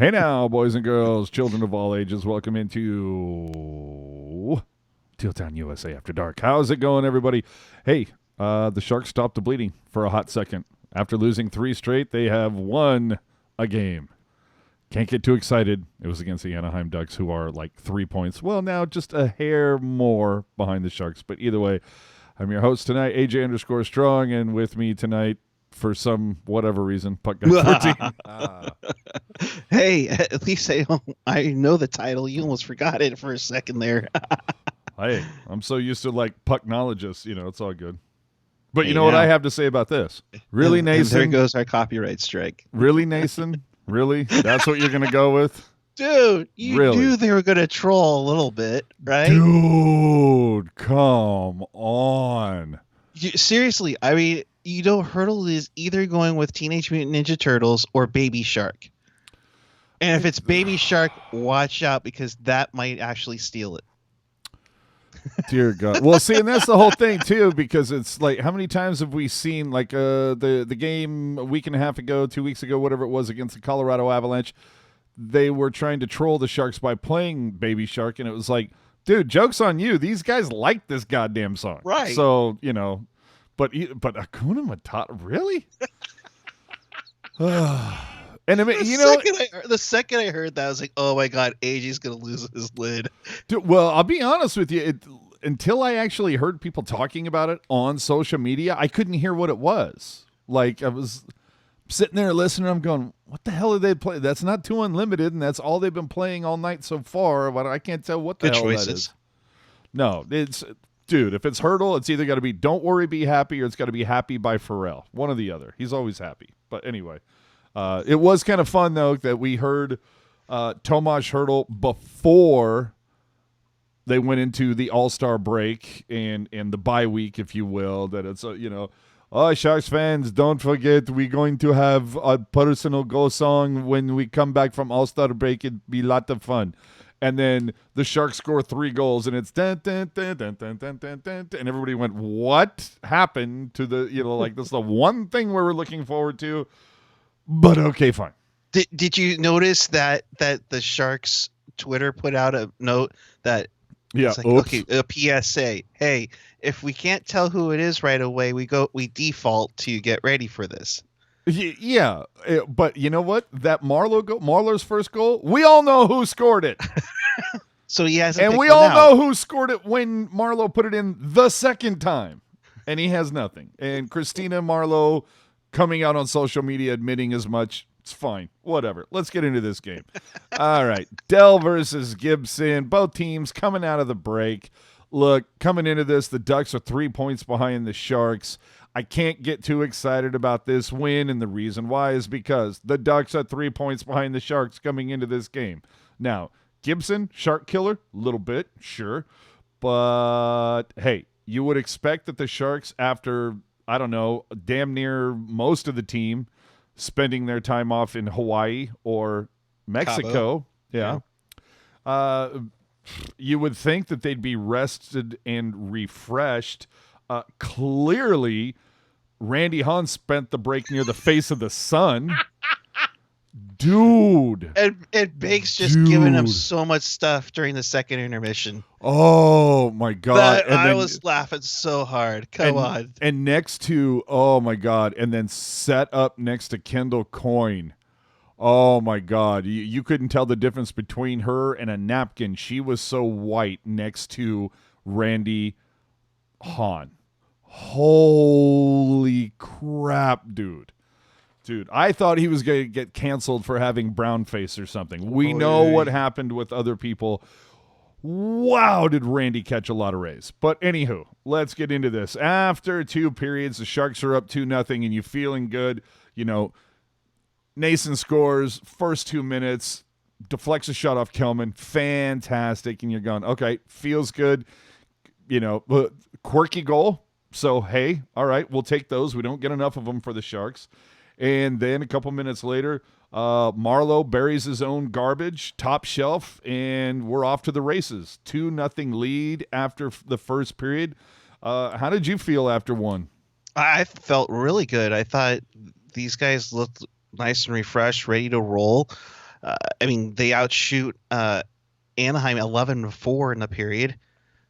Hey now, boys and girls, children of all ages, welcome into Teal Town USA After Dark. How's it going, everybody? Hey, the Sharks stopped the bleeding for a hot second. After losing 3 straight, they have won a game. Can't get too excited. It was against the Anaheim Ducks, who are like 3 points. Well, now just a hair more behind the Sharks. But either way, I'm your host tonight, AJ_Strong, and with me tonight, for some whatever reason, Puck Guy 14. Hey, at least I know the title. You almost forgot it for a second there. Hey, I'm so used to like pucknologists, it's all good. But you know what I have to say about this? Really, Noesen? There goes our copyright strike. Really, Noesen? Really? That's what you're going to go with? Dude, you knew they were going to troll a little bit, right? Dude, come on. Seriously, I mean, Hurdle is either going with Teenage Mutant Ninja Turtles or Baby Shark. And if it's Baby Shark, watch out because that might actually steal it. Dear God. Well, see, and that's the whole thing, too, because it's like, how many times have we seen, like, the game a week and a half ago, 2 weeks ago, whatever it was, against the Colorado Avalanche, they were trying to troll the Sharks by playing Baby Shark, and it was like, dude, joke's on you. These guys like this goddamn song. Right. So, but Hakuna Matata, really? And I mean, the second I heard that, I was like, "Oh my God, AJ's gonna lose his lid." Dude, well, I'll be honest with you. Until I actually heard people talking about it on social media, I couldn't hear what it was. Like I was sitting there listening. I'm going, "What the hell are they playing? That's not Too Unlimited, and that's all they've been playing all night so far." But I can't tell what the hell that is. No, dude. If it's Hurdle, it's either got to be "Don't Worry, Be Happy" or it's got to be "Happy" by Pharrell. One or the other. He's always happy. But anyway. It was kind of fun, though, that we heard Tomas Hurdle before they went into the All-Star break and the bye week, if you will, that it's, Sharks fans, don't forget we're going to have a personal goal song when we come back from All-Star break. It'd be a lot of fun. And then the Sharks score 3 goals, and it's dun, dun, dun, dun, dun, dun, dun, dun, and everybody went, what happened to the, like, this is the one thing we were looking forward to. But okay, fine. Did you notice that the Sharks Twitter put out a note that it's like, okay, a PSA. Hey, if we can't tell who it is right away, we default to get ready for this. Yeah, but you know what? That Marleau's first goal, we all know who scored it. So he hasn't. And we all know who scored it when Marleau put it in the second time, and he has nothing. And Christina Marleau coming out on social media admitting as much. It's fine. Whatever. Let's get into this game. All right. Dell versus Gibson. Both teams coming out of the break. Look, coming into this, the Ducks are 3 points behind the Sharks. I can't get too excited about this win, and the reason why is because the Ducks are 3 points behind the Sharks coming into this game. Now, Gibson, Shark killer, a little bit, sure. But, hey, you would expect that the Sharks, after I don't know, damn near most of the team spending their time off in Hawaii or Mexico. Cabo. Yeah. You would think that they'd be rested and refreshed. Clearly, Randy Hahn spent the break near the face of the sun. Dude. And Bake's just giving him so much stuff during the second intermission. Oh, my God. I was laughing so hard. Come on. And next to, oh, my God, and then set up next to Kendall Coyne. Oh, my God. You couldn't tell the difference between her and a napkin. She was so white next to Randy Hahn. Holy crap, dude. Dude, I thought he was going to get canceled for having brown face or something. We know what happened with other people. Wow, did Randy catch a lot of rays. But anywho, let's get into this. After 2 periods, the Sharks are up 2-0, and you're feeling good. Noesen scores, first 2 minutes, deflects a shot off Kelman. Fantastic. And you're going, okay, feels good. Quirky goal. So, hey, all right, we'll take those. We don't get enough of them for the Sharks. And then a couple minutes later, Marleau buries his own garbage, top shelf, and we're off to the races. 2-0 lead after the first period. How did you feel after one? I felt really good. I thought these guys looked nice and refreshed, ready to roll. I mean, they outshoot Anaheim 11-4 in the period.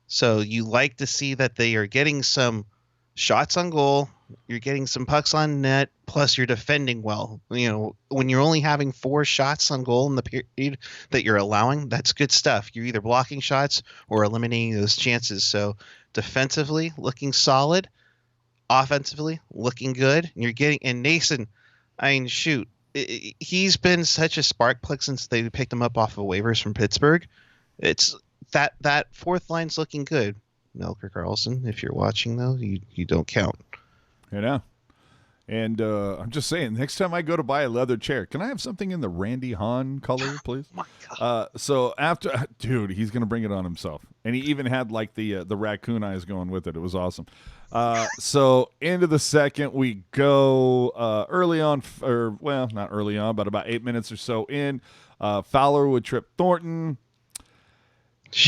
So you like to see that they are getting some shots on goal. You're getting some pucks on net, plus you're defending well. When you're only having 4 shots on goal in the period that you're allowing, that's good stuff. You're either blocking shots or eliminating those chances. So defensively, looking solid. Offensively, looking good. And Noesen, I mean, shoot, he's been such a spark plug since they picked him up off of waivers from Pittsburgh. It's that fourth line's looking good. Erik Karlsson, if you're watching though, you don't count. And I'm just saying, next time I go to buy a leather chair, can I have something in the Randy Hahn color, please? Oh my God. So after, dude, he's gonna bring it on himself, and he even had like the raccoon eyes going with it. It was awesome. So into the second we go. Early on, or well, not early on, but about 8 minutes or so in, Fowler would trip Thornton.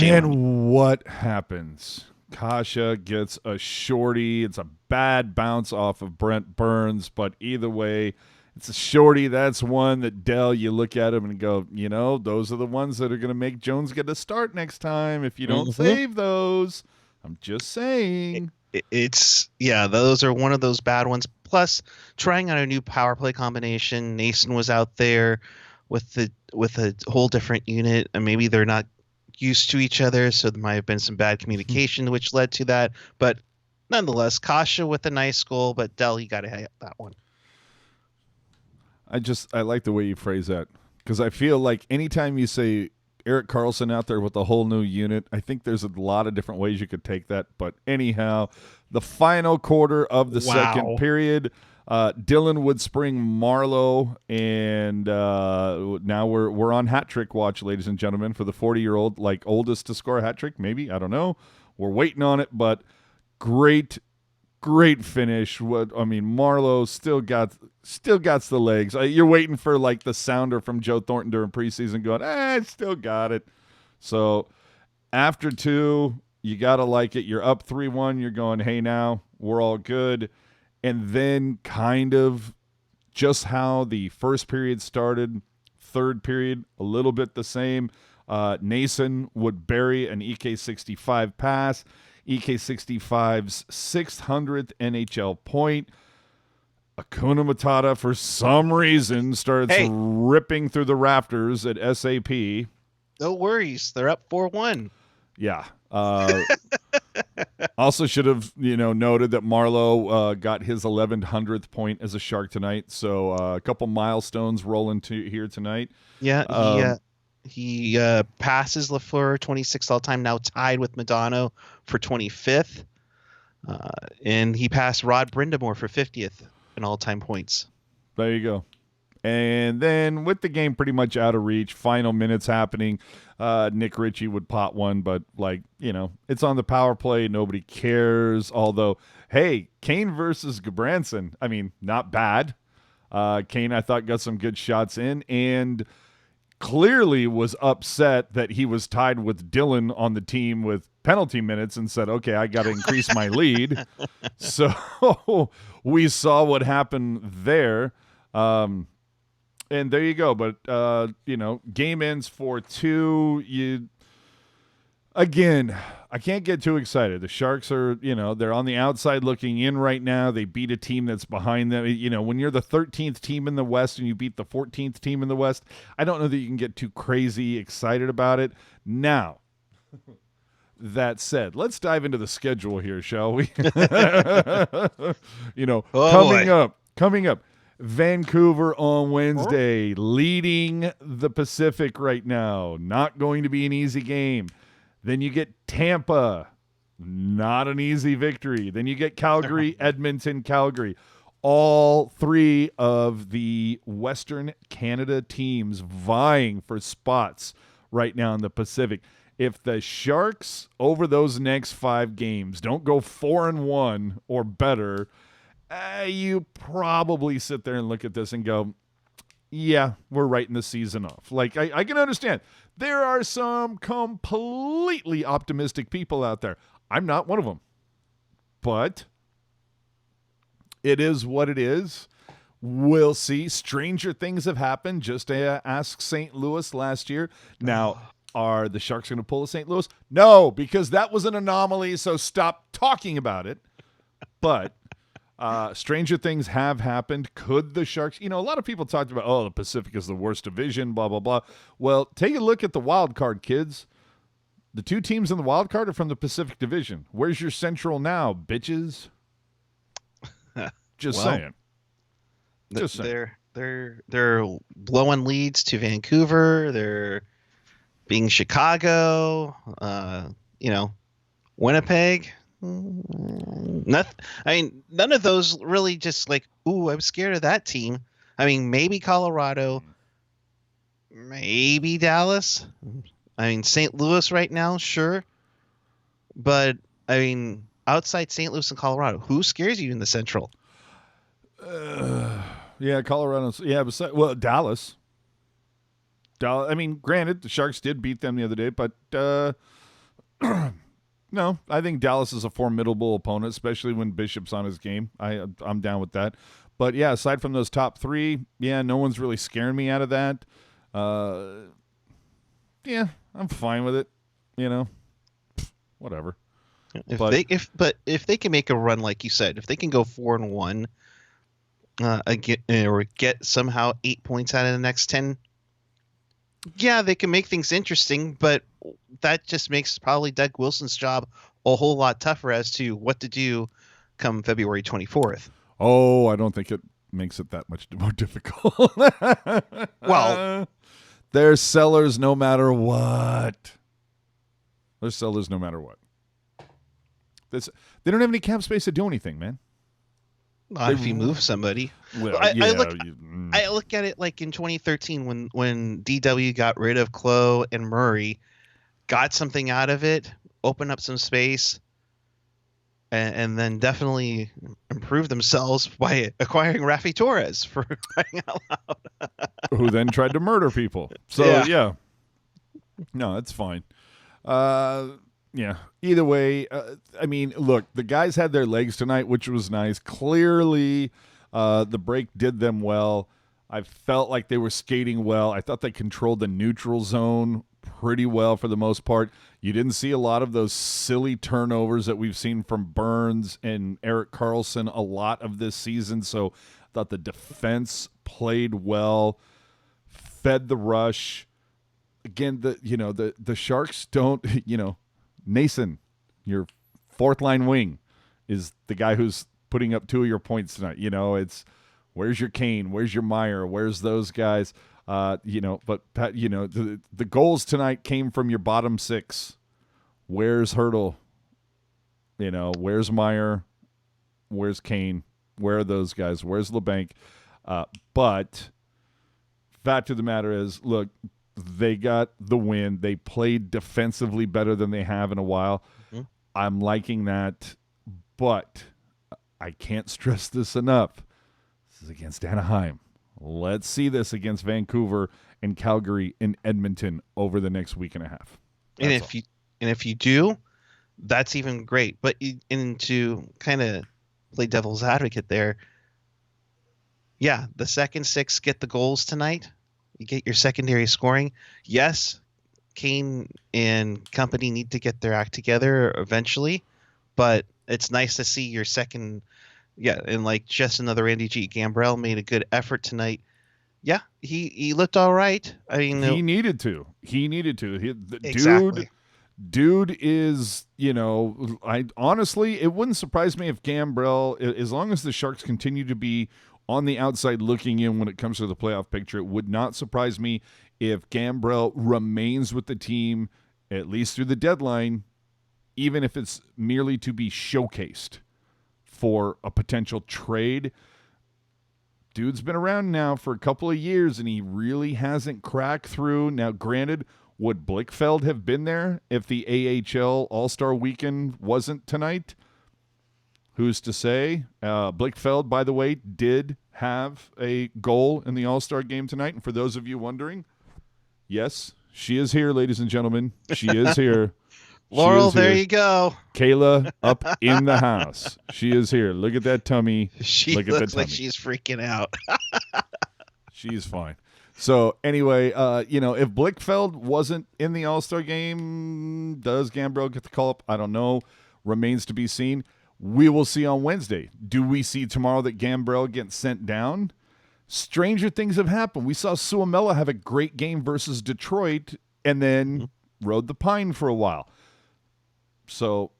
And what happens? Kasha gets a shorty. It's a bad bounce off of Brent Burns, but either way, it's a shorty. That's one that Dell, you look at him and go, those are the ones that are going to make Jones get a start next time if you don't save those. I'm just saying. Those are one of those bad ones. Plus, trying out a new power play combination. Noesen was out there with a whole different unit, and maybe they're not used to each other, so there might have been some bad communication which led to that. But nonetheless, Kasha with a nice goal, but Dell, you got to hit that one. I like the way you phrase that, because I feel like anytime you say Erik Karlsson out there with a whole new unit, I think there's a lot of different ways you could take that. But anyhow, the final quarter of the second period, Dylan would spring Marleau, and now we're on hat trick watch, ladies and gentlemen, for the 40-year-old, like oldest to score a hat trick. Maybe, I don't know. We're waiting on it, but great finish. Marleau still got the legs. You're waiting for like the sounder from Joe Thornton during preseason, going, still got it. So after 2, you gotta like it. You're up 3-1. You're going, hey, now we're all good. And then kind of just how the first period started, third period, a little bit the same. Noesen would bury an EK65 pass. EK65's 600th NHL point. Akuna Matata, for some reason, starts ripping through the rafters at SAP. No worries. They're up 4-1. Yeah. Also should have, noted that Marleau got his 1100th point as a Shark tonight. So a couple milestones rolling to here tonight. Yeah, he passes Lafleur, 26th all-time, now tied with Modano for 25th. And he passed Rod Brindamore for 50th in all-time points. There you go. And then with the game pretty much out of reach, final minutes happening, Nick Ritchie would pot one, but it's on the power play. Nobody cares. Although, hey, Kane versus Gabranson, not bad. Kane, I thought, got some good shots in and clearly was upset that he was tied with Dylan on the team with penalty minutes and said, okay, I got to increase my lead. So we saw what happened there. And there you go. But, game ends 4-2. Again, I can't get too excited. The Sharks are, they're on the outside looking in right now. They beat a team that's behind them. When you're the 13th team in the West and you beat the 14th team in the West, I don't know that you can get too crazy excited about it. Now, that said, let's dive into the schedule here, shall we? Coming up. Vancouver on Wednesday, leading the Pacific right now. Not going to be an easy game. Then you get Tampa, not an easy victory. Then you get Calgary, Edmonton, Calgary. All 3 of the Western Canada teams vying for spots right now in the Pacific. If the Sharks over those next 5 games don't go 4-1 or better, you probably sit there and look at this and go, yeah, we're writing the season off. Like, I can understand. There are some completely optimistic people out there. I'm not one of them. But it is what it is. We'll see. Stranger things have happened. Just ask St. Louis last year. Now, are the Sharks going to pull a St. Louis? No, because that was an anomaly, so stop talking about it. But stranger things have happened. Could the Sharks, a lot of people talked about, the Pacific is the worst division, blah, blah, blah. Well, take a look at the wild card, kids. The two teams in the wild card are from the Pacific Division. Where's your Central now, bitches? Just saying. Just saying. They're blowing leads to Vancouver. They're being Chicago. Winnipeg. Nothing. None of those really just like, ooh, I'm scared of that team. Maybe Colorado, maybe Dallas. St. Louis right now, sure. But outside St. Louis and Colorado, who scares you in the Central? Yeah, Colorado. Yeah, Dallas. Granted, the Sharks did beat them the other day, but no, I think Dallas is a formidable opponent, especially when Bishop's on his game. I'm down with that. But yeah, aside from those top three, no one's really scaring me out of that. Yeah, I'm fine with it. Whatever. If they can make a run, like you said, if they can go 4-1, or get somehow 8 points out of the next 10, they can make things interesting. But that just makes probably Doug Wilson's job a whole lot tougher as to what to do come February 24th. Oh, I don't think it makes it that much more difficult. Well, they're sellers no matter what. They're sellers no matter what. They don't have any cap space to do anything, man. If you move somebody. Well, I look at it like in 2013 when DW got rid of Clough and Murray, got something out of it, opened up some space, and then definitely improved themselves by acquiring Rafi Torres for crying out loud. Who then tried to murder people. So, yeah. No, it's fine. Yeah. Either way, look, the guys had their legs tonight, which was nice. Clearly, the break did them well. I felt like they were skating well. I thought they controlled the neutral zone pretty well for the most part. You didn't see a lot of those silly turnovers that we've seen from Burns and Erik Karlsson a lot of this season. So I thought the defense played well, fed the rush. Again, the Sharks don't, Noesen, your fourth line wing, is the guy who's putting up 2 of your points tonight. It's where's your Kane, where's your Meyer, where's those guys? But the goals tonight came from your bottom six. Where's Hertl? Where's Meyer? Where's Kane? Where are those guys? Where's LeBanc? But fact of the matter is, look, they got the win. They played defensively better than they have in a while. Mm-hmm. I'm liking that, but I can't stress this enough. This is against Anaheim. Let's see this against Vancouver and Calgary and Edmonton over the next week and a half. And if you do, that's even great. But to kind of play devil's advocate there, the second six get the goals tonight. You get your secondary scoring. Yes, Kane and company need to get their act together eventually, but it's nice to see your second. Yeah, and like just another Andy G. Gambrel made a good effort tonight. Yeah, he looked all right. He needed to. Exactly. Dude is, I honestly, it wouldn't surprise me if Gambrel, as long as the Sharks continue to be on the outside looking in when it comes to the playoff picture, it would not surprise me if Gambrel remains with the team at least through the deadline, even if it's merely to be showcased for a potential trade. Dude's been around now for a couple of years, and he really hasn't cracked through. Now, granted, would Blichfeld have been there if the AHL All-Star Weekend wasn't tonight? Who's to say? Blichfeld, by the way, did have a goal in the All-Star game tonight. And for those of you wondering, yes, she is here, ladies and gentlemen. She is here. Laurel, there you go. Kayla up in the house. She is here. Look at that tummy. She Look at looks that like tummy. she's freaking out. She's fine. So anyway, if Blichfeld wasn't in the All-Star game, does Gambrel get the call-up? I don't know. Remains to be seen. We will see on Wednesday. Do we see tomorrow that Gambrel gets sent down? Stranger things have happened. We saw Suomela have a great game versus Detroit and then rode the pine for a while. So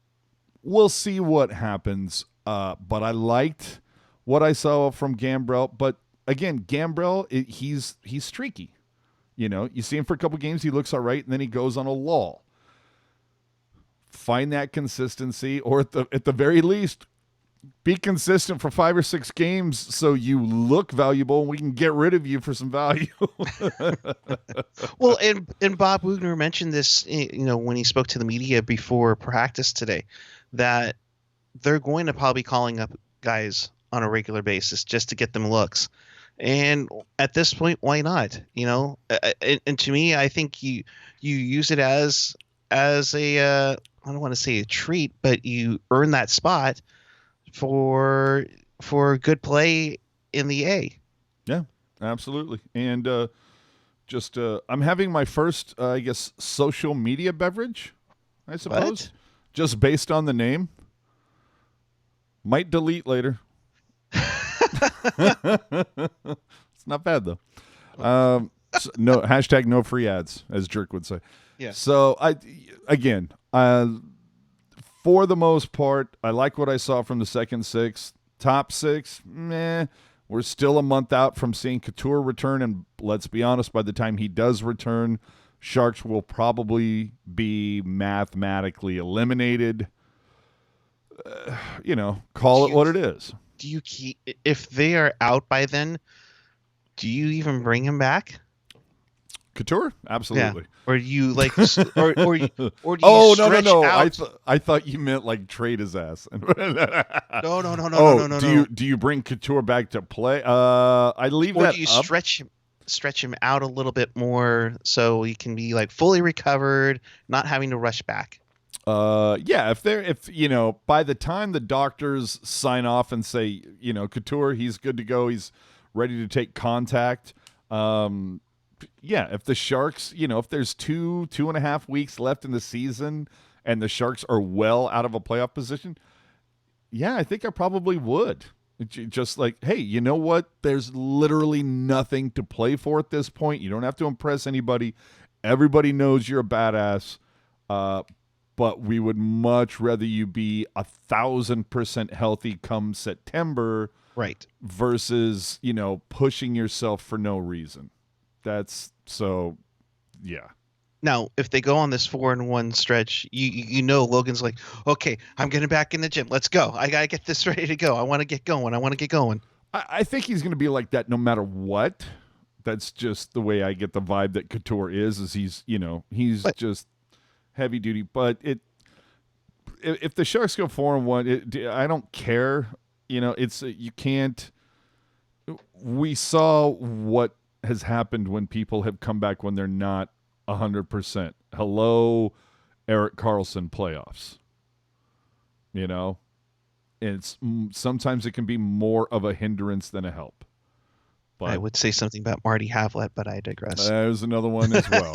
we'll see what happens. But I liked what I saw from Gambrel. But again, Gambrel, he's streaky. You see him for a couple games, he looks all right, and then he goes on a lull. Find that consistency, or at the very least, be consistent for 5 or 6 games so you look valuable and we can get rid of you for some value. Well, and Bob Wagner mentioned this, when he spoke to the media before practice today, that they're going to probably calling up guys on a regular basis just to get them looks. And at this point, why not? And to me, I think you use it as a I don't want to say a treat, but you earn that spot for good play in the A. Yeah, absolutely. And I'm having my first, I guess, social media beverage, I suppose, What? just based on the name. Might delete later. It's not bad though. No hashtag no free ads, as Jerk would say. Yeah. So for the most part, I like what I saw from the second 6. Top 6, meh. We're still a month out from seeing Couture return, and let's be honest, by the time he does return, Sharks will probably be mathematically eliminated. Call it what it is. Do you keep, if they are out by then, do you even bring him back? Couture? Absolutely. Yeah. Or you like, or do you no. out? I thought you meant like trade his ass. No. Do you bring Couture back to play? I leave or that do you up. stretch him out a little bit more so he can be like fully recovered, not having to rush back? Yeah, if by the time the doctors sign off and say, Couture, he's good to go, he's ready to take contact. Yeah, if the Sharks, if there's 2.5 weeks left in the season and the Sharks are well out of a playoff position, yeah, I think I probably would. Just like, hey, you know what? There's literally nothing to play for at this point. You don't have to impress anybody. Everybody knows you're a badass. But we would much rather you be 1,000% healthy come September, Right? Versus pushing yourself for no reason. That's so, yeah. Now, if they go on this 4-1 stretch, Logan's like, okay, I'm getting back in the gym. Let's go. I gotta get this ready to go. I want to get going. I think he's going to be like that no matter what. That's just the way I get the vibe that Couture is he's just heavy duty. But if the Sharks go 4-1, I don't care. You can't. We saw what has happened when people have come back when they're not 100%. Hello, Erik Karlsson playoffs. It's sometimes it can be more of a hindrance than a help. But I would say something about Marty Havlat, but I digress. There's another one as well.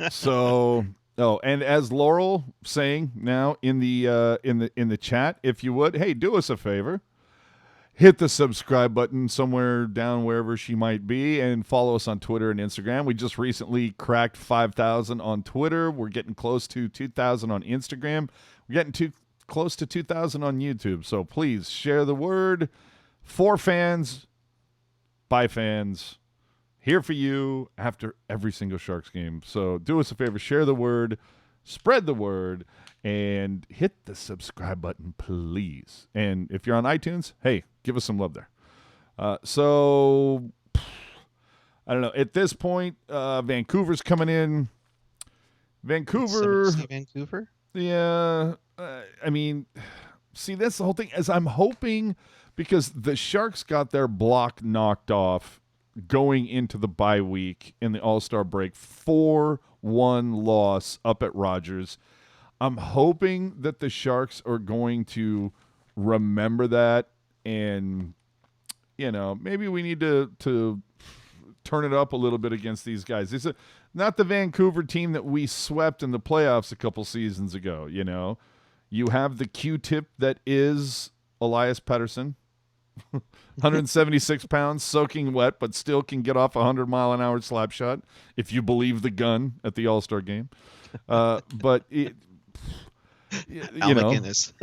So, and as Laurel saying now in the chat, if you would, hey, do us a favor. Hit the subscribe button somewhere down wherever she might be and follow us on Twitter and Instagram. We just recently cracked 5,000 on Twitter. We're getting close to 2,000 on Instagram. We're getting close to 2,000 on YouTube. So please share the word. For fans, by fans, here for you after every single Sharks game. So do us a favor, share the word, spread the word, and hit the subscribe button, please. And if you're on iTunes, hey, give us some love there. So, I don't know. At this point, Vancouver's coming in. Vancouver. Vancouver? Yeah. See, that's the whole thing. As I'm hoping, because the Sharks got their block knocked off going into the bye week in the All-Star break, 4-1 loss up at Rogers. I'm hoping that the Sharks are going to remember that, and maybe we need to turn it up a little bit against these guys. It's not the Vancouver team that we swept in the playoffs a couple seasons ago. You have the Q-tip that is Elias Pettersson, 176 pounds, soaking wet, but still can get off a 100-mile-an-hour slap shot if you believe the gun at the All-Star game. But McGinnis.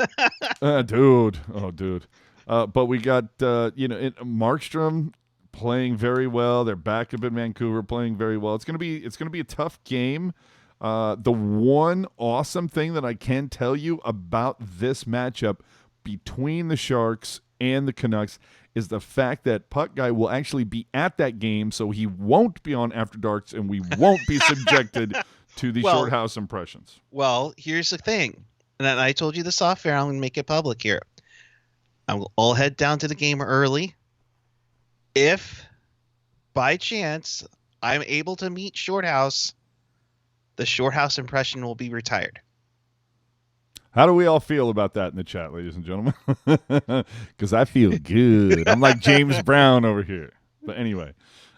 dude. But we got Markstrom playing very well. They're back up in Vancouver playing very well. It's gonna be a tough game. The one awesome thing that I can tell you about this matchup between the Sharks and the Canucks is the fact that Puck Guy will actually be at that game, so he won't be on After Darks, and we won't be subjected to the short house impressions. Well, here's the thing. And I told you this off air. I'm going to make it public here. I'll head down to the game early. If, by chance, I'm able to meet Shorthouse, the Shorthouse impression will be retired. How do we all feel about that in the chat, ladies and gentlemen? Because I feel good. I'm like James Brown over here. But anyway,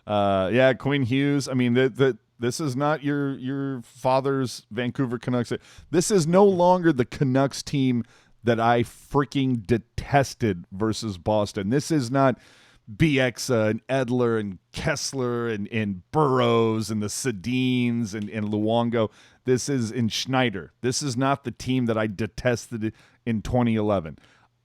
Quinn Hughes. I mean, this is not your father's Vancouver Canucks. This is no longer the Canucks team that I freaking detested versus Boston. This is not Bieksa and Edler and Kessler and Burrows and the Sedins and Luongo. This is in Schneider. This is not the team that I detested in 2011.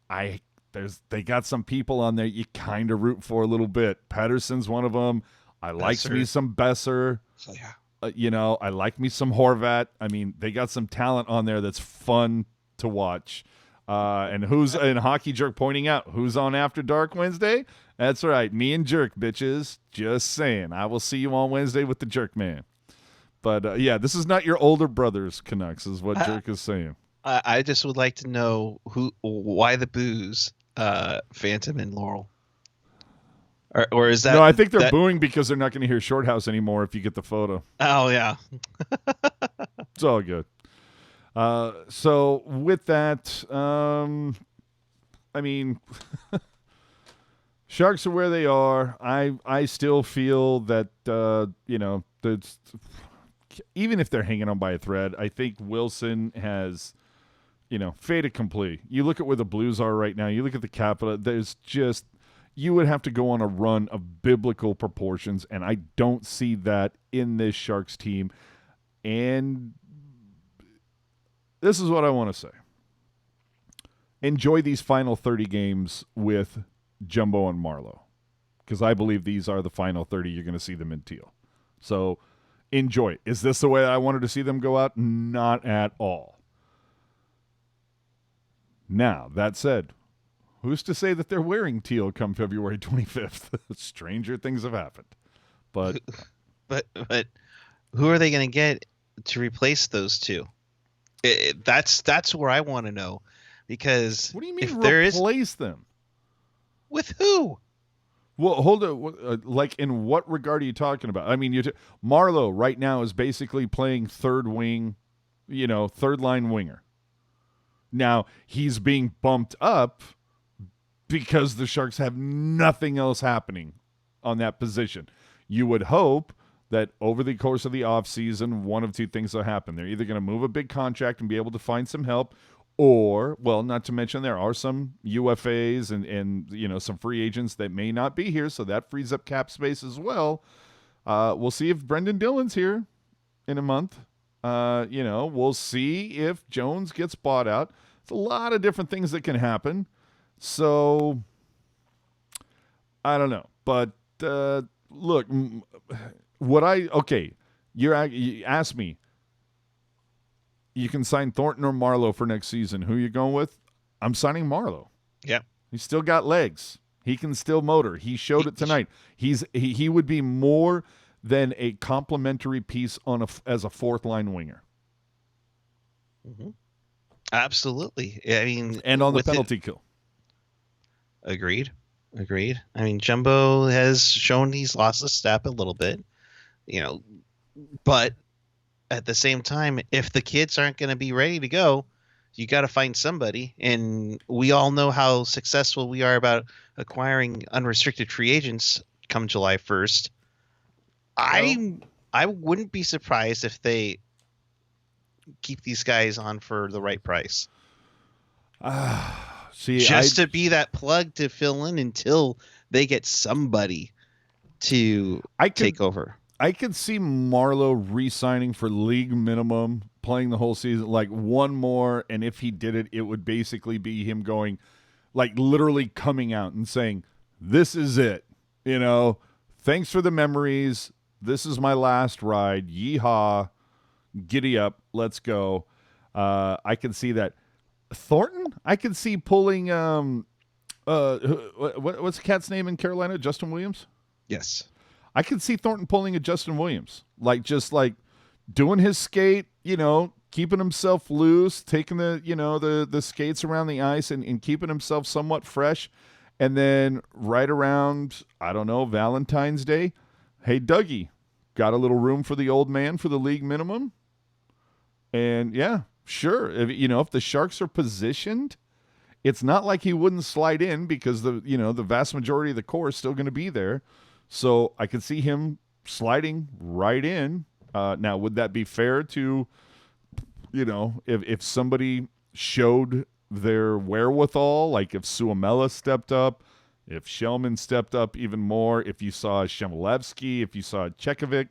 They got some people on there you kind of root for a little bit. Pedersen's one of them. I liked me some Besser. So, yeah. I like me some Horvat. I mean, they got some talent on there that's fun to watch. And Hockey Jerk pointing out who's on After Dark Wednesday? That's right, me and Jerk, bitches. Just saying. I will see you on Wednesday with the Jerk Man. But this is not your older brother's Canucks, is what Jerk is saying. I just would like to know why the booze, Phantom and Laurel. Or is that? No, I think they're booing because they're not going to hear Shorthouse anymore if you get the photo. Oh, yeah. It's all good. So with that, I mean, Sharks are where they are. I still feel that, that's, even if they're hanging on by a thread, I think Wilson has, fait accompli. You look at where the Blues are right now. You look at the Capitol. There's just, you would have to go on a run of biblical proportions, and I don't see that in this Sharks team. And this is what I want to say. Enjoy these final 30 games with Jumbo and Marleau, because I believe these are the final 30 you're going to see them in Teal. So enjoy. Is this the way I wanted to see them go out? Not at all. Now, that said, who's to say that they're wearing Teal come February 25th? Stranger things have happened. But who are they going to get to replace those two? That's where I want to know, because what do you mean replace them? With who? Well, hold on. Like, in what regard are you talking about? I mean, Marleau right now is basically playing third wing, third line winger. Now, he's being bumped up because the Sharks have nothing else happening on that position. You would hope that over the course of the offseason, one of two things will happen. They're either going to move a big contract and be able to find some help, or, well, not to mention there are some UFAs and some free agents that may not be here, so that frees up cap space as well. We'll see if Brendan Dillon's here in a month. We'll see if Jones gets bought out. It's a lot of different things that can happen. So, I don't know. But, look, you asked me, you can sign Thornton or Marleau for next season. Who you going with? I'm signing Marleau. Yeah. He's still got legs. He can still motor. He showed it tonight. He would be more than a complementary piece as a fourth line winger. Mm-hmm. Absolutely. I mean, and on the penalty kill. Agreed. I mean, Jumbo has shown he's lost a step a little bit, but at the same time, if the kids aren't going to be ready to go, you got to find somebody. And we all know how successful we are about acquiring unrestricted free agents come July 1st. I wouldn't be surprised if they keep these guys on for the right price. To be that plug to fill in until they get somebody to take over. I could see Marleau re-signing for league minimum, playing the whole season, like one more, and if he did it, it would basically be him going, like literally coming out and saying, "This is it. Thanks for the memories. This is my last ride. Yeehaw. Giddy up. Let's go." I can see that. Thornton, I can see pulling what's the cat's name in Carolina? Justin Williams? Yes. I can see Thornton pulling a Justin Williams. Just doing his skate, keeping himself loose, taking the skates around the ice and keeping himself somewhat fresh. And then right around, I don't know, Valentine's Day, hey, Dougie, got a little room for the old man for the league minimum? And yeah, sure. If the Sharks are positioned, it's not like he wouldn't slide in because the vast majority of the core is still going to be there. So I could see him sliding right in. Now, would that be fair to, if somebody showed their wherewithal, like if Suomela stepped up, if Shellman stepped up even more, if you saw Shemolevsky, if you saw Chekovic,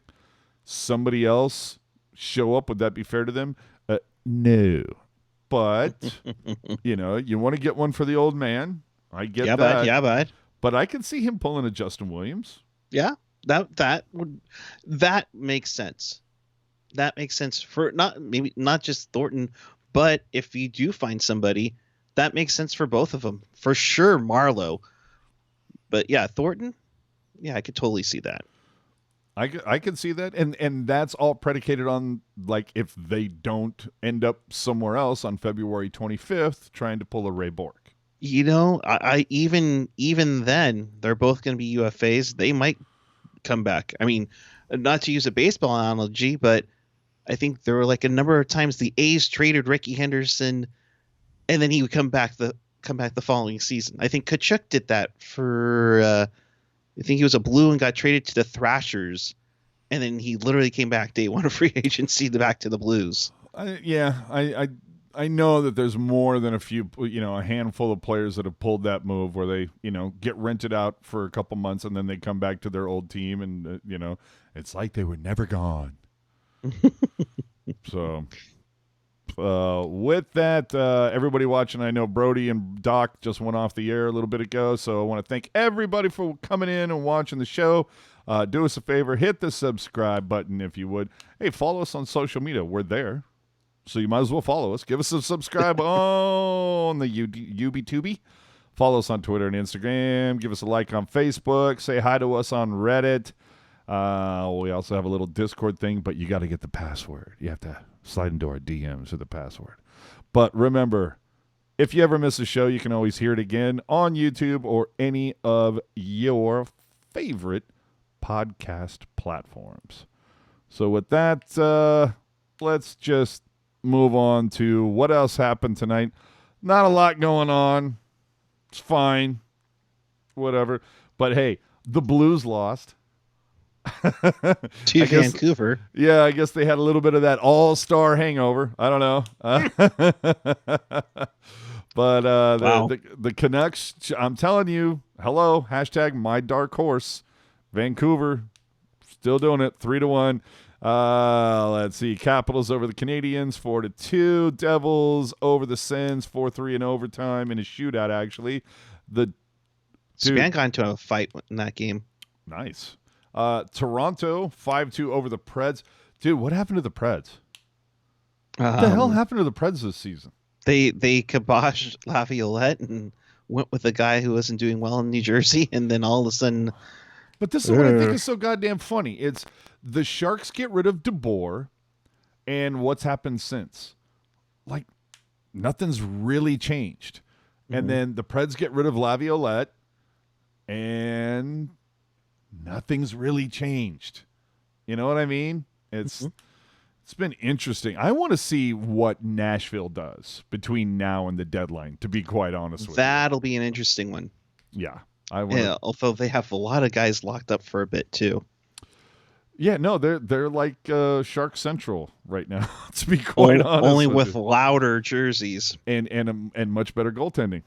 somebody else show up, would that be fair to them? No. But, you want to get one for the old man. I get that. Bud. But I can see him pulling a Justin Williams. Yeah, that makes sense. That makes sense for not just Thornton, but if you do find somebody, that makes sense for both of them. For sure, Marleau. But yeah, Thornton, yeah, I could totally see that. I could see that, and that's all predicated on if they don't end up somewhere else on February 25th trying to pull a Ray Bork. I even then, they're both going to be UFAs. They might come back. I mean, not to use a baseball analogy, but I think there were a number of times the A's traded Ricky Henderson, and then he would come back the following season. I think Kachuk did that for. I think he was a Blue and got traded to the Thrashers, and then he literally came back day one of free agency back to the Blues. I know that there's more than a handful of players that have pulled that move where they, get rented out for a couple months and then they come back to their old team and, it's like they were never gone. So, with that, everybody watching, I know Brody and Doc just went off the air a little bit ago, so I want to thank everybody for coming in and watching the show. Do us a favor, hit the subscribe button if you would. Hey, follow us on social media. We're there. So you might as well follow us. Give us a subscribe on the UBTubi. Follow us on Twitter and Instagram. Give us a like on Facebook. Say hi to us on Reddit. We also have a little Discord thing, but you got to get the password. You have to slide into our DMs with the password. But remember, if you ever miss a show, you can always hear it again on YouTube or any of your favorite podcast platforms. So with that, let's just move on to what else happened tonight. Not a lot going on. It's fine. Whatever. But hey, the Blues lost. To Vancouver. Yeah, I guess they had a little bit of that all-star hangover. I don't know. But wow. the Canucks, I'm telling you, hello, hashtag my dark horse. Vancouver, still doing it, 3-1. Let's see. Capitals over the Canadiens, 4-2. Devils over the Sens, 4-3 in overtime in a shootout, actually. Span got into a fight in that game. Nice. Toronto, 5-2 over the Preds. Dude, what happened to the Preds? What the hell happened to the Preds this season? They kiboshed Laviolette and went with a guy who wasn't doing well in New Jersey, and then all of a sudden... But this is what I think is so goddamn funny. It's the Sharks get rid of DeBoer, and what's happened since? Nothing's really changed. Mm-hmm. And then the Preds get rid of Laviolette, and nothing's really changed. You know what I mean? It's It's been interesting. I want to see what Nashville does between now and the deadline, to be quite honest with you. That'll be an interesting one. Yeah. Although they have a lot of guys locked up for a bit too. Yeah, no, they're like Shark Central right now, to be quite honest. Only with louder jerseys. And much better goaltending.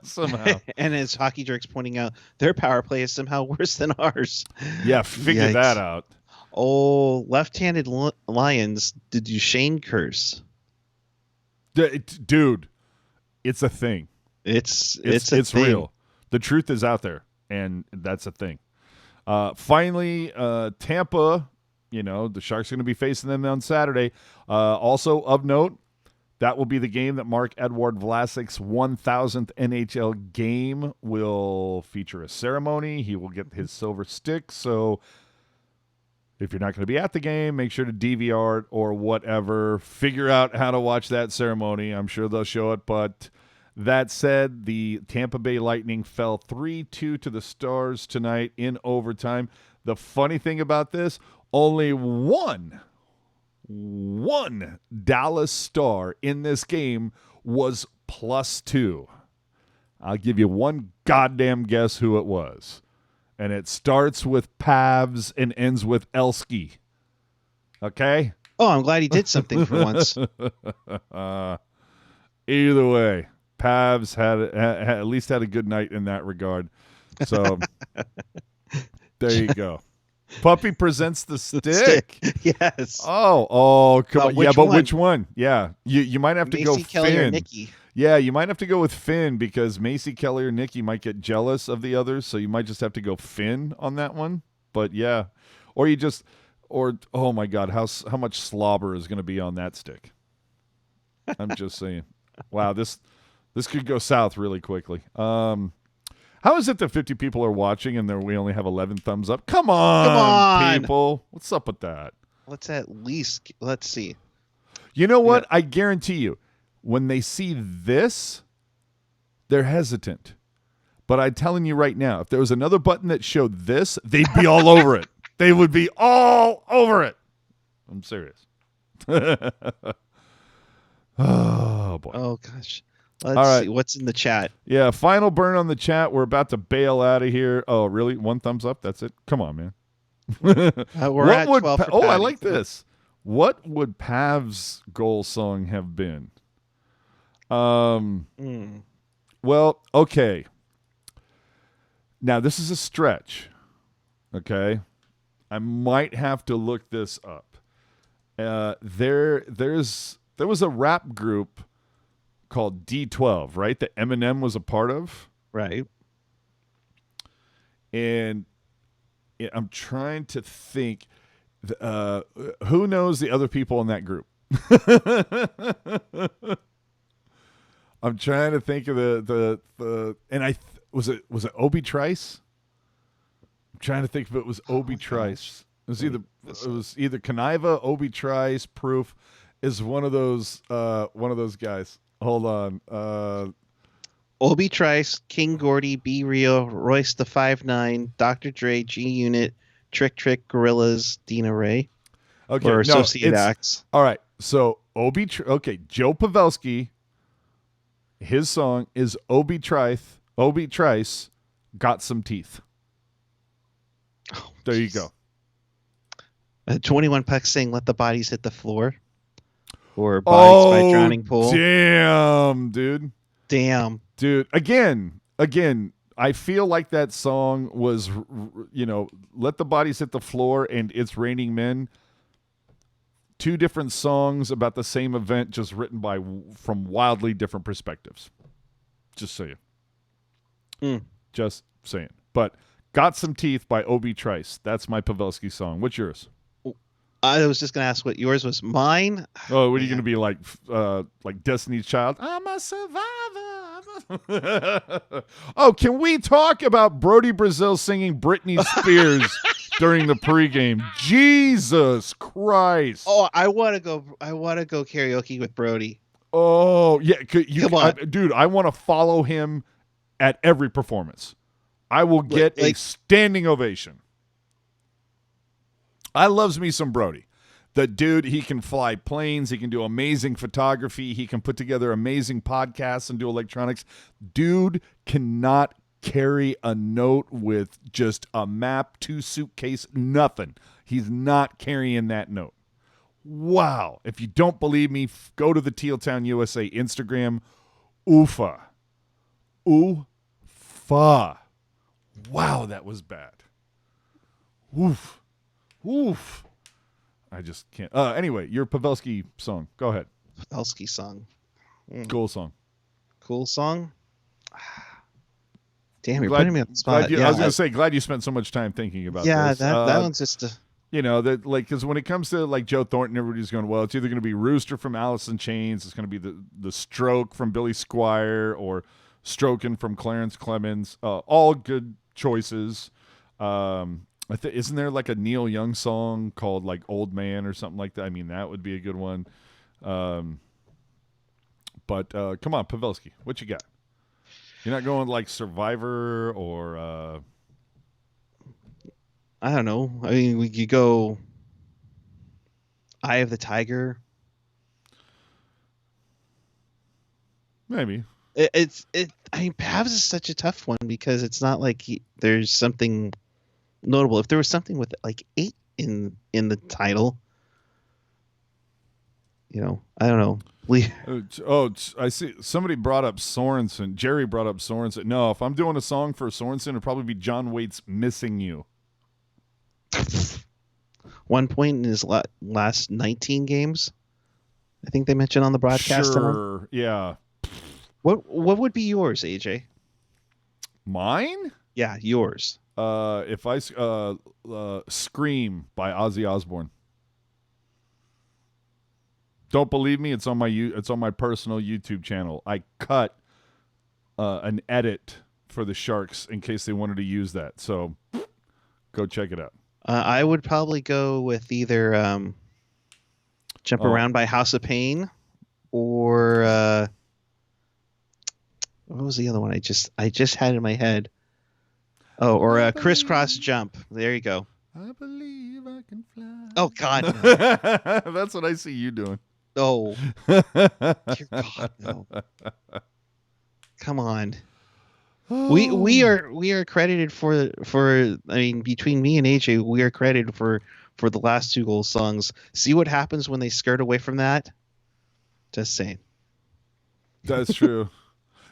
Somehow. And as Hockey Jerk's pointing out, their power play is somehow worse than ours. Yeah, figure that out. Oh, left-handed Lions, did Duchesne curse? Dude, it's a thing. It's real. The truth is out there, and that's a thing. Finally, Tampa, the Sharks are going to be facing them on Saturday. Also of note, that will be the game that Marc-Edouard Vlasic's 1,000th NHL game will feature a ceremony. He will get his silver stick, so if you're not going to be at the game, make sure to DVR it or whatever. Figure out how to watch that ceremony. I'm sure they'll show it. But that said, the Tampa Bay Lightning fell 3-2 to the Stars tonight in overtime. The funny thing about this, only one Dallas Star in this game was +2. I'll give you one goddamn guess who it was. And it starts with Pavs and ends with Elsky. Okay? Oh, I'm glad he did something for once. Either way, Pavs had at least had a good night in that regard. So there you go. Puppy presents the stick. Yes. Oh, come on. Yeah, but one? which one? Yeah, you might have to Macy go Kelly Finn. or Nikki. Yeah, you might have to go with Finn because Macy Kelly or Nikki might get jealous of the others, so you might just have to go Finn on that one. But yeah, or oh my God, how much slobber is going to be on that stick? I'm just saying. Wow, this could go south really quickly. How is it that 50 people are watching and we only have 11 thumbs up? Come on, people. What's up with that? Let's see. You know what? Yeah. I guarantee you, when they see this, they're hesitant. But I'm telling you right now, if there was another button that showed this, they'd be all over it. They would be all over it. I'm serious. Oh, boy. Oh, gosh. Let's see what's in the chat. Yeah, final burn on the chat. We're about to bail out of here. Oh, really? One thumbs up? That's it? Come on, man. We're at 12 for Patty. I like this. What would Pav's goal song have been? Well, okay. Now, this is a stretch. Okay? I might have to look this up. There was a rap group called D12, right? That Eminem was a part of. Right. And I'm trying to think, who knows the other people in that group? I'm trying to think of was it Obi Trice? I'm trying to think if it was Obi Trice. It was either Conniva, Obi Trice, Proof is one of those guys. Hold on. Obi Trice, King Gordy, B Rio, Royce the 5'9", Dr. Dre, G Unit, Trick, Gorillas, Dina Ray. Okay, or Associate Acts. All right. So Joe Pavelski. His song is Obi Trice, Got Some Teeth. Oh, there you go. 21 Pucks saying Let the Bodies Hit the Floor. Or Bodies by Drowning Pool. Damn, dude. Damn. Dude, again, I feel like that song was, Let the Bodies Hit the Floor and It's Raining Men. Two different songs about the same event, just written from wildly different perspectives. Just saying. Just saying. But Got Some Teeth by Obi Trice. That's my Pavelski song. What's yours? I was just going to ask what yours was. Mine? Oh, what are you going to be like Destiny's Child? I'm a survivor. Oh, can we talk about Brody Brazil singing Britney Spears during the pregame? Jesus Christ! Oh, I want to go karaoke with Brody. Oh yeah, come on, dude! I want to follow him at every performance. I will get a standing ovation. I loves me some Brody. The dude, he can fly planes. He can do amazing photography. He can put together amazing podcasts and do electronics. Dude cannot carry a note with just a map, 2 suitcase, nothing. He's not carrying that note. Wow. If you don't believe me, go to the Teal Town USA Instagram. Oofa. Oofa. Wow, that was bad. Oof. Oof. I just can't. Anyway, your Pavelski song. Go ahead. Pavelski song. Cool song. Cool song? Damn, you're putting me on the spot. I was going to say, glad you spent so much time thinking about this. Yeah, that one's just a... You know, that like, because when it comes to like Joe Thornton, everybody's going, well, it's either going to be Rooster from Alice in Chains, it's going to be the Stroke from Billy Squier, or Strokin' from Clarence Clemens. All good choices. Isn't there like a Neil Young song called like Old Man or something like that? I mean, that would be a good one. But come on, Pavelski, what you got? You're not going like Survivor or... I don't know. I mean, we could go Eye of the Tiger. Maybe. I mean, Pavs is such a tough one because it's not like there's something notable. If there was something with like 8 in the title, you know, I don't know. I see. Somebody brought up Sorensen. Jerry brought up Sorensen. No, if I'm doing a song for Sorensen, it'd probably be John Waite's "Missing You." 1 point in his last 19 games, I think they mentioned on the broadcast. Sure, yeah. What would be yours, AJ? Mine? Yeah, yours. If I Scream by Ozzy Osbourne. Don't believe me? It's on my personal YouTube channel. I cut an edit for the Sharks in case they wanted to use that. So go check it out. I would probably go with either Jump Around by House of Pain or what was the other one I just had in my head? Oh, or Crisscross Jump. There you go. I believe I can fly. Oh, God. No. That's what I see you doing. Oh. Dear God, no. Come on. We are credited for I mean, between me and AJ, we are credited for the last 2 goal songs. See what happens when they skirt away from that? Just saying. That's true.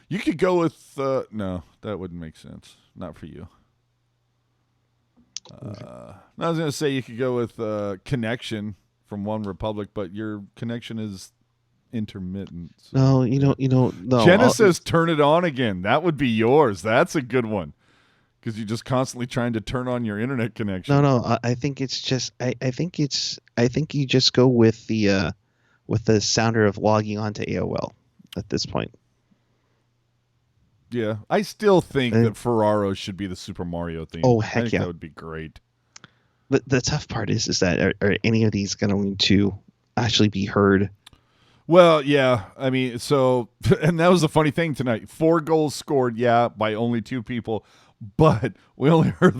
You could go with no, that wouldn't make sense. Not for you. I was going to say you could go with Connection from One Republic, but your connection is intermittent. So. No, no. Jenna says turn it on again. That would be yours. That's a good one. Because you're just constantly trying to turn on your internet connection. No. I think it's just I think you just go with the sounder of logging onto AOL at this point. Yeah, I still think that Ferraro should be the Super Mario theme. Oh, heck yeah. That would be great. But the tough part is that are any of these going to actually be heard? Well, yeah. I mean, so, and that was the funny thing tonight. 4 goals scored, yeah, by only 2 people. But we only heard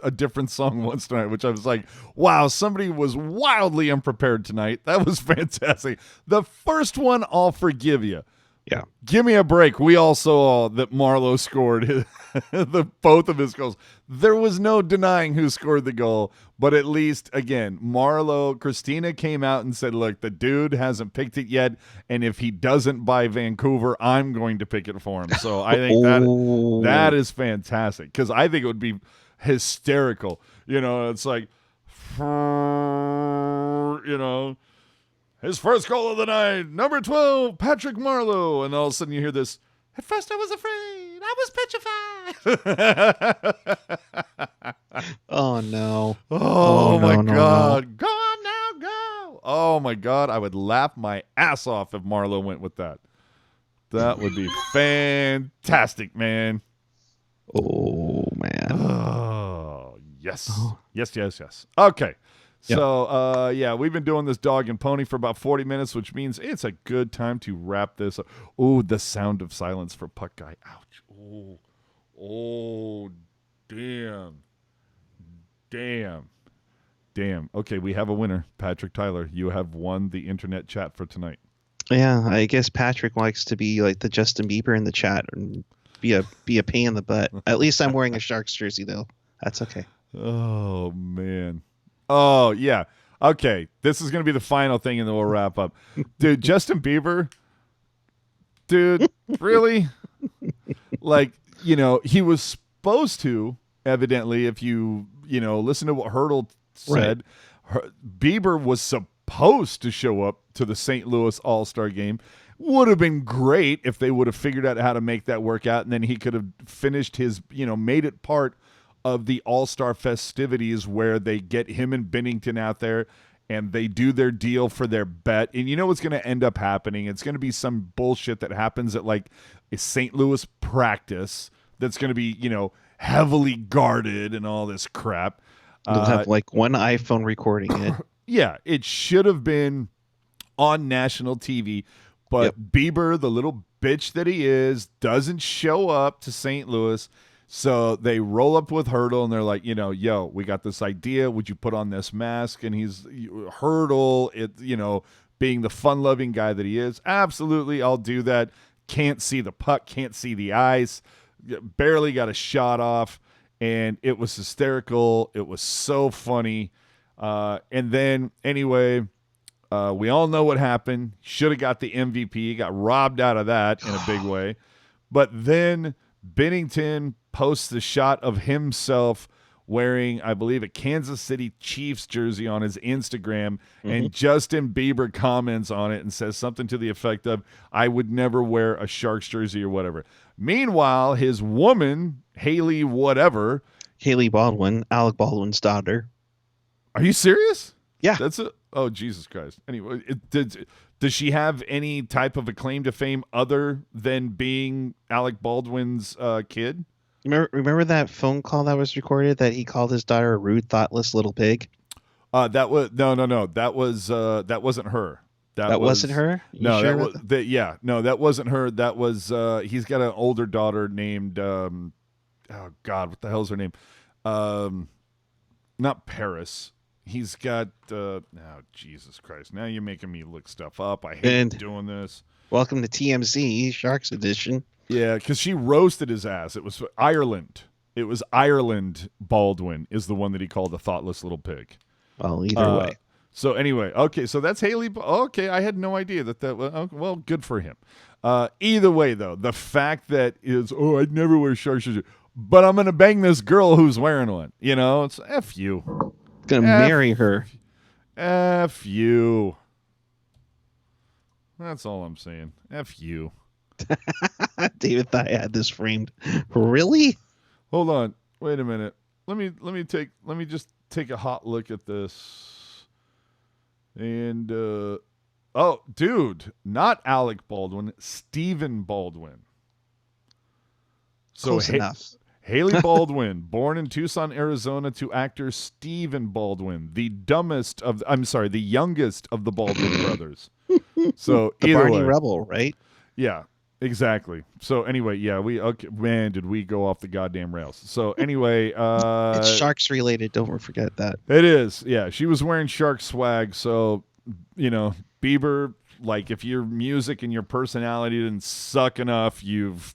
a different song once tonight, which I was like, wow, somebody was wildly unprepared tonight. That was fantastic. The first one, I'll forgive you. Yeah. Give me a break. We all saw that Marleau scored both of his goals. There was no denying who scored the goal, but at least, again, Christina came out and said, look, the dude hasn't picked it yet, and if he doesn't buy Vancouver, I'm going to pick it for him. So I think that is fantastic, because I think it would be hysterical. You know, it's like, you know, his first goal of the night, number 12, Patrick Marleau. And all of a sudden you hear this, at first I was afraid, I was petrified. Oh, no. Oh, my God. No. Go on now, go. Oh, my God. I would laugh my ass off if Marleau went with that. That would be fantastic, man. Oh, man. Oh, yes. Yes. Okay. So, yeah, we've been doing this dog and pony for about 40 minutes, which means it's a good time to wrap this up. Oh, the sound of silence for Puck Guy. Ouch. Oh, damn. damn. Okay, we have a winner. Patrick Tyler, you have won the internet chat for tonight. Yeah, I guess Patrick likes to be like the Justin Bieber in the chat and be a pain in the butt. At least I'm wearing a Sharks jersey though. That's okay. Oh man. Oh yeah. Okay, this is gonna be the final thing, and then we'll wrap up. Dude, Justin Bieber. Dude, really? Like, he was supposed to, evidently, if you listen to what Hurdle said, Bieber was supposed to show up to the St. Louis All-Star game. Would have been great if they would have figured out how to make that work out, and then he could have finished his, made it part of the All-Star festivities where they get him and Bennington out there and they do their deal for their bet. And you know what's going to end up happening? It's going to be some bullshit that happens at like a St. Louis practice that's going to be, heavily guarded and all this crap. They'll have like one iPhone recording it. Yeah, it should have been on national TV, but Bieber, the little bitch that he is, doesn't show up to St. Louis. So they roll up with Hurdle, and they're like, yo, we got this idea. Would you put on this mask? And he's Hurdle, being the fun-loving guy that he is. Absolutely, I'll do that. Can't see the puck, can't see the ice. Barely got a shot off, and it was hysterical. It was so funny. And then, anyway, we all know what happened. Should have got the MVP. Got robbed out of that in a big way. But then Bennington posts the shot of himself wearing, I believe, a Kansas City Chiefs jersey on his Instagram, and Justin Bieber comments on it and says something to the effect of, I would never wear a Sharks jersey or whatever. Meanwhile, his woman, Haley Baldwin, Alec Baldwin's daughter. Are you serious? Yeah. That's it. Oh, Jesus Christ. Anyway, does she have any type of a claim to fame other than being Alec Baldwin's kid? Remember that phone call that was recorded that he called his daughter a rude, thoughtless little pig? That was no. That wasn't her. That wasn't her? No, sure that wasn't her. That was he's got an older daughter named oh God, what the hell's her name? Not Paris. He's got oh Jesus Christ. Now you're making me look stuff up. I hate doing this. Welcome to TMZ Sharks edition. Yeah, because she roasted his ass. It was Ireland. It was Ireland Baldwin is the one that he called a thoughtless little pig. Well, either way. So anyway, okay, so that's Haley. Okay, I had no idea that well, good for him. Either way, though, the fact that is, I'd never wear Sharks jersey, but I'm going to bang this girl who's wearing one. It's F you. Going to marry her. F you. That's all I'm saying. F you. David thought I had this framed. Really? Hold on. Wait a minute. Let me just take a hot look at this. And dude, not Alec Baldwin, Stephen Baldwin. So close enough. Haley Baldwin, born in Tucson, Arizona, to actor Stephen Baldwin, the youngest of the Baldwin brothers. So the either Barney way, Rebel, right? Yeah, exactly. So anyway, man, did we go off the goddamn rails? So anyway, it's Sharks related. Don't forget that. It is. Yeah, she was wearing Shark swag. So Bieber, like, if your music and your personality didn't suck enough, you've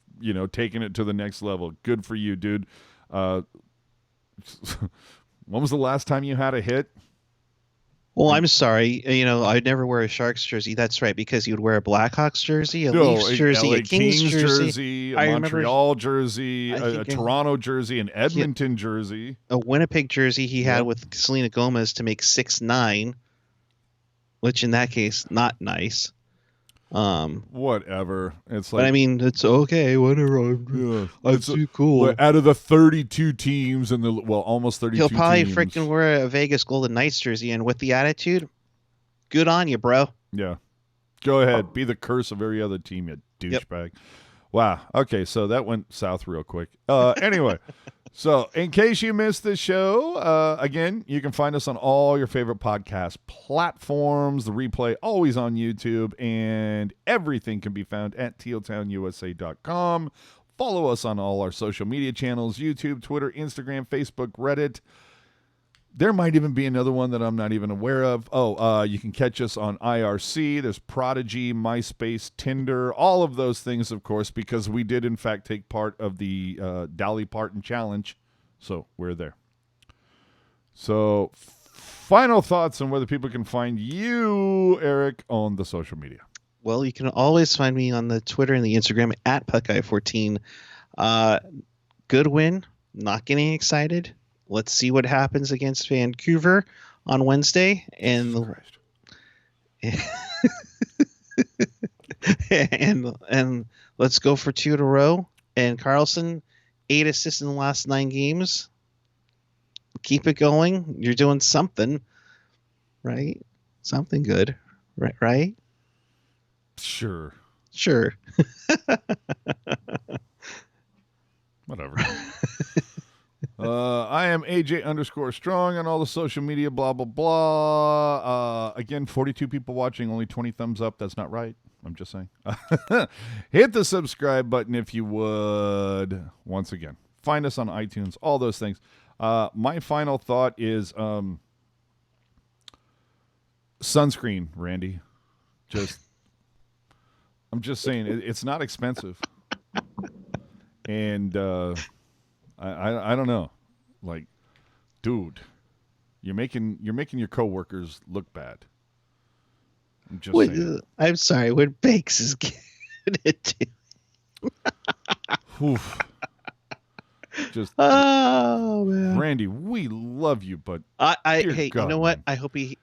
taken it to the next level. Good for you, dude. When was the last time you had a hit? Well, I'm sorry. I'd never wear a Sharks jersey. That's right, because you'd wear a Blackhawks jersey, a Leafs jersey, LA a Kings jersey, a Montreal jersey, a Toronto jersey, an Edmonton jersey. A Winnipeg jersey he had with Selena Gomez to make 6'9", which in that case, not nice. Whatever. It's like, but I mean, it's okay. Whatever. It's too cool. Out of the 32 teams and almost 32 he'll probably teams. freaking wear a Vegas Golden Knights jersey, and with the attitude, good on you, bro. Yeah. Go ahead. Be the curse of every other team, you douchebag. Yep. Wow. Okay, so that went south real quick. Anyway, so in case you missed the show, again, you can find us on all your favorite podcast platforms. The replay always on YouTube, and everything can be found at tealtownusa.com. Follow us on all our social media channels, YouTube, Twitter, Instagram, Facebook, Reddit. There might even be another one that I'm not even aware of. You can catch us on IRC. There's Prodigy, MySpace, Tinder, all of those things, of course, because we did, in fact, take part of the Dolly Parton Challenge. So we're there. So final thoughts on whether people can find you, Erik, on the social media. Well, you can always find me on the Twitter and the Instagram at Puckeye14. Good win. Not getting excited. Let's see what happens against Vancouver on Wednesday, and and let's go for 2 in a row. And Karlsson, 8 assists in the last 9 games. Keep it going. You're doing something, right? Something good, right? Sure. Whatever. I am AJ_strong on all the social media, blah, blah, blah. Again, 42 people watching, only 20 thumbs up. That's not right. I'm just saying. Hit the subscribe button if you would. Once again, find us on iTunes, all those things. My final thought is sunscreen, Randy. I'm just saying, it's not expensive. And I don't know, like, dude, you're making your coworkers look bad. I'm just saying. I'm sorry. What Bakes is gonna do? Oof. Just oh man, Randy, we love you, but hey, God, you know what? man. I hope he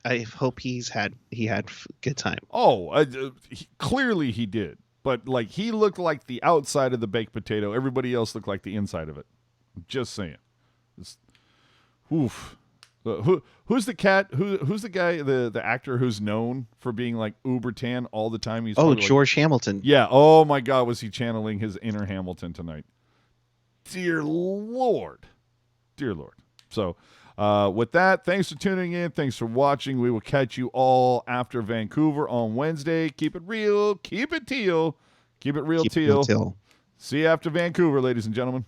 had good time. Oh, clearly he did. But, like, he looked like the outside of the baked potato. Everybody else looked like the inside of it. I'm just saying. Oof. Who's the cat? Who's the guy, the actor who's known for being, like, uber tan all the time? He's George Hamilton. Yeah. Oh, my God, was he channeling his inner Hamilton tonight? Dear Lord. Dear Lord. So, with that, thanks for tuning in. Thanks for watching. We will catch you all after Vancouver on Wednesday. Keep it real. Keep it teal. Keep it real, teal. Teal. See you after Vancouver, ladies and gentlemen.